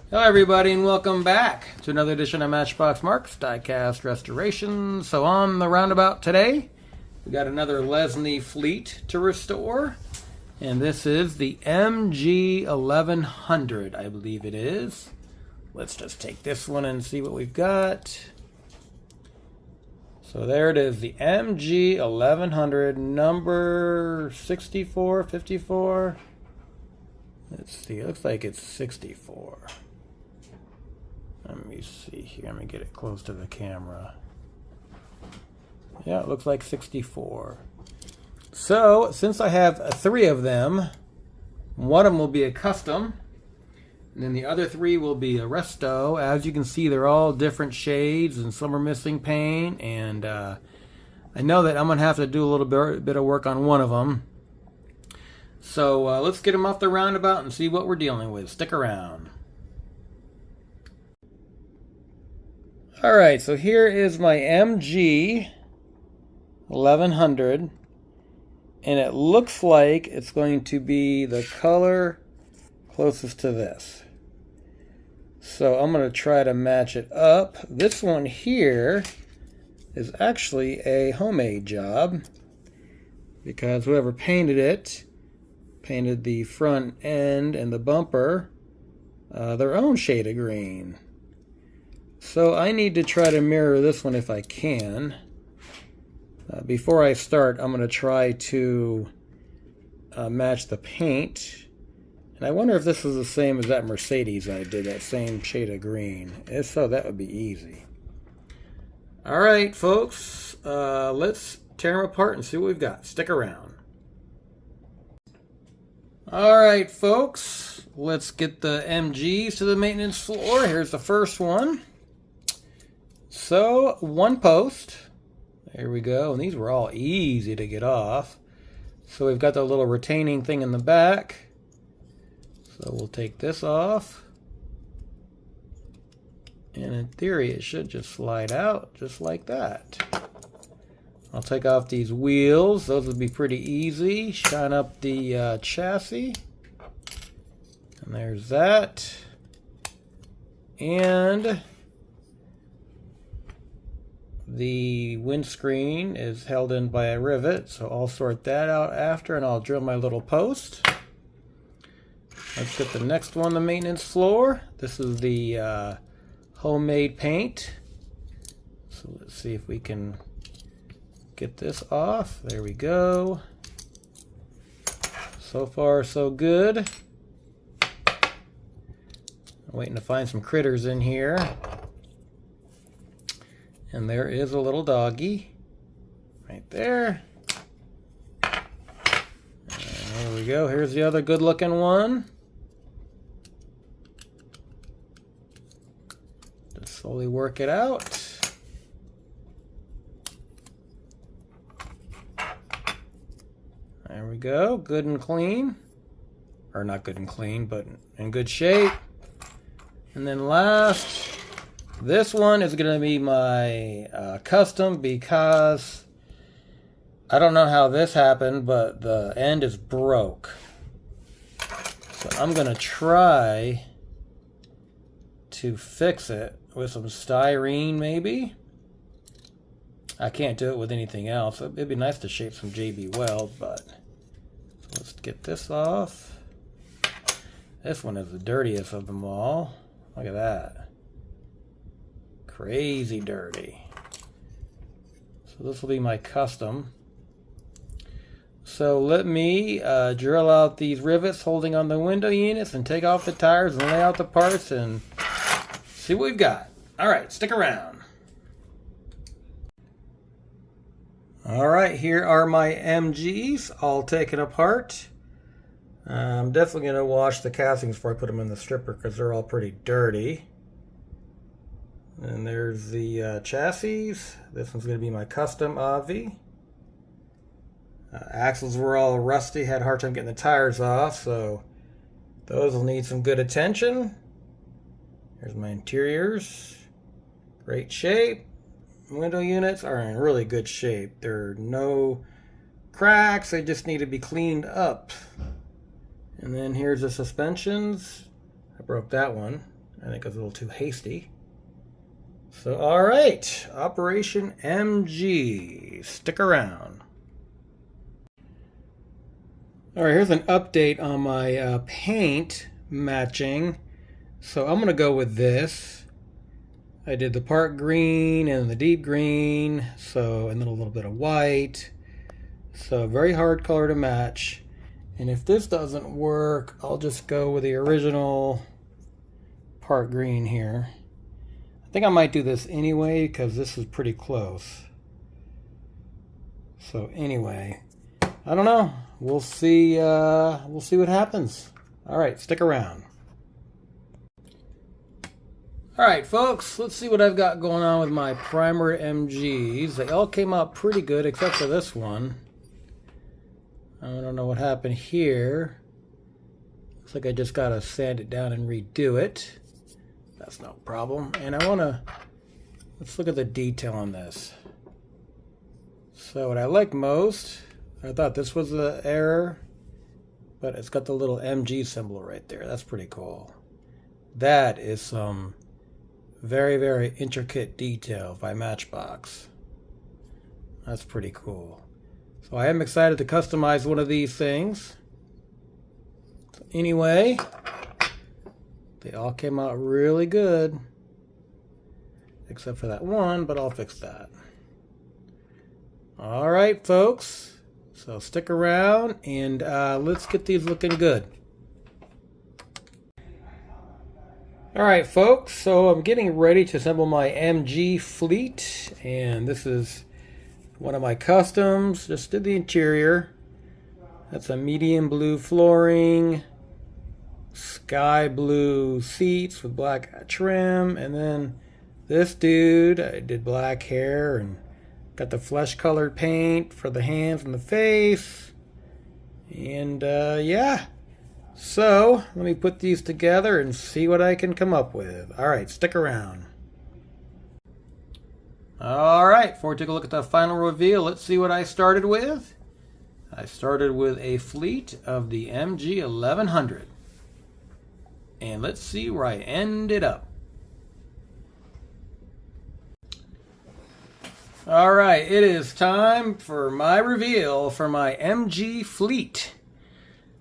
Hello everybody and welcome back to another edition of Matchbox Mark's Diecast Restoration. So on the roundabout today, we got another Lesney fleet to restore. And this is the MG 1100, I believe it is. Let's just take this one and see what we've got. So there it is, the MG 1100, number 64, 54. Let's see, it looks like it's 64. Let me see here. Let me get it close to the camera. Yeah, it looks like 64. So, since I have 3 of them, one of them will be a custom, and then the other 3 will be a Resto. As you can see, they're all different shades, and some are missing paint, and I know that I'm going to have to do a little bit of work on one of them. So, let's get them off the roundabout and see what we're dealing with. Stick around. Alright, so here is my MG 1100, and it looks like it's going to be the color closest to this. So I'm going to try to match it up. This one here is actually a homemade job, because whoever painted it painted the front end and the bumper their own shade of green. So I need to try to mirror this one if I can. Before I start, I'm going to try to match the paint. And I wonder if this is the same as that Mercedes I did, that same shade of green. If so, that would be easy. Alright, folks, let's tear them apart and see what we've got. Stick around. Alright, folks, let's get the MGs to the maintenance floor. Here's the first one. So, one post. There we go. And these were all easy to get off. So we've got the little retaining thing in the back. So we'll take this off. And in theory, it should just slide out just like that. I'll take off these wheels. Those would be pretty easy. Shine up the chassis. And there's that. And the windscreen is held in by a rivet, so I'll sort that out after, and I'll drill my little post. Let's get the next one, the maintenance floor. This is the homemade paint. So let's see if we can get this off. There we go. So far, so good. I'm waiting to find some critters in here. And there is a little doggy right there. And there we go. Here's the other good looking one. Just slowly work it out. There we go. Good and clean. Or not good and clean, but in good shape. And then last, this one is going to be my custom, because I don't know how this happened, but the end is broke. So I'm going to try to fix it with some styrene maybe. I can't do it with anything else. It'd be nice to shape some JB Weld, but let's get this off. This one is the dirtiest of them all. Look at that. Crazy dirty. So this will be my custom. So let me drill out these rivets holding on the window units and take off the tires and lay out the parts and see what we've got. Alright, stick around. Alright, here are my MGs all taken apart. I'm definitely going to wash the castings before I put them in the stripper, because they're all pretty dirty. And there's the chassis. This one's going to be my custom Avi. Axles were all rusty, had a hard time getting the tires off, so those will need some good attention. Here's my interiors. Great shape. Window units are in really good shape. There are no cracks, they just need to be cleaned up. And then here's the suspensions. I broke that one. I think it was a little too hasty. So, all right, Operation MG. Stick around. All right, here's an update on my paint matching. So I'm going to go with this. I did the part green and the deep green, and then a little bit of white. So very hard color to match. And if this doesn't work, I'll just go with the original part green here. I think I might do this anyway because this is pretty close. So anyway, I don't know. We'll see what happens. All right, stick around. All right, folks, let's see what I've got going on with my primer MGs. They all came out pretty good except for this one. I don't know what happened here. Looks like I just gotta sand it down and redo it. That's no problem. And let's look at the detail on this. So what I like most, I thought this was the error, but it's got the little MG symbol right there. That's pretty cool. That is some very, very intricate detail by Matchbox. That's pretty cool. So I am excited to customize one of these things. So anyway, they all came out really good. Except for that one, but I'll fix that. All right, folks. So stick around and let's get these looking good. All right, folks. So I'm getting ready to assemble my MG fleet, and this is one of my customs. Just did the interior. That's a medium blue flooring, sky blue seats with black trim, and then this dude, I did black hair and got the flesh colored paint for the hands and the face. And yeah. So let me put these together and see what I can come up with. All right, stick around. All right, before we take a look at the final reveal, let's see what I started with. I started with a fleet of the MG 1100. And let's see where I ended up. All right, it is time for my reveal for my MG fleet.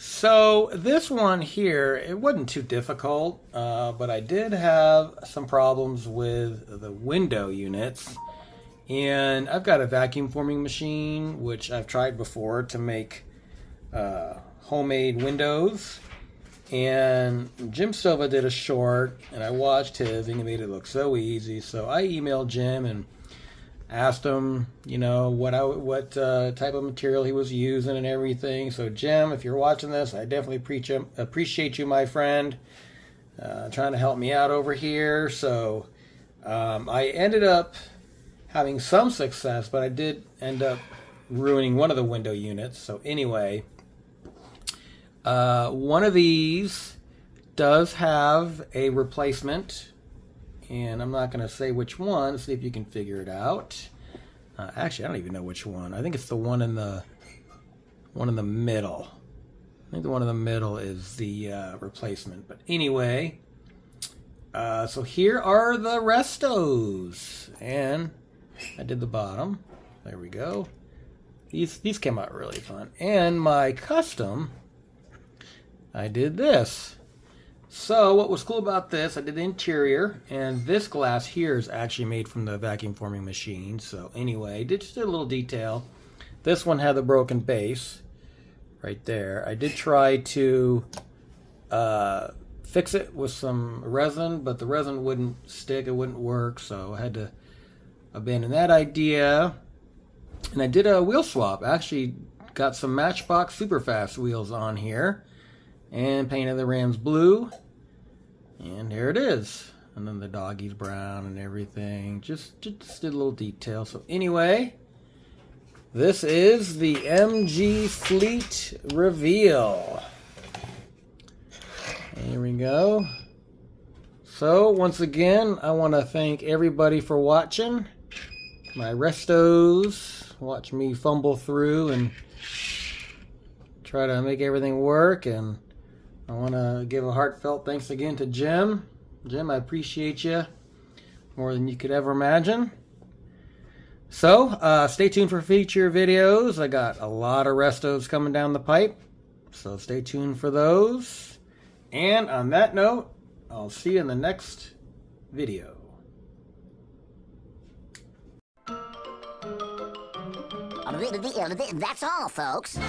So this one here, it wasn't too difficult, but I did have some problems with the window units. And I've got a vacuum forming machine, which I've tried before to make homemade windows. And Jim Silva did a short, and I watched his, and he made it look so easy. So I emailed Jim and asked him, you know, what type of material he was using and everything. So Jim, if you're watching this, I definitely appreciate you, my friend, trying to help me out over here. So I ended up having some success, but I did end up ruining one of the window units. So anyway, one of these does have a replacement. And I'm not going to say which one. See if you can figure it out. Actually, I don't even know which one. I think it's the one in the middle. I think the one in the middle is the replacement. But anyway, so here are the Restos, and I did the bottom. There we go. These came out really fun. And my custom, I did this. So what was cool about this, I did the interior, and this glass here is actually made from the vacuum forming machine. So anyway, just a little detail. This one had the broken base right there. I did try to fix it with some resin, but the resin wouldn't stick, it wouldn't work, so I had to abandon that idea. And I did a wheel swap. I actually got some Matchbox Superfast wheels on here and painted the rims blue, and here it is. And then the doggy's brown and everything. Just did a little detail. So anyway, this is the MG Fleet reveal. Here we go. So once again, I want to thank everybody for watching. My restos, watch me fumble through and try to make everything work, and I want to give a heartfelt thanks again to Jim Jim, I appreciate you more than you could ever imagine. So, stay tuned for future videos. I got a lot of restos coming down the pipe, so stay tuned for those. And on that note, I'll see you in the next video. That's all, folks.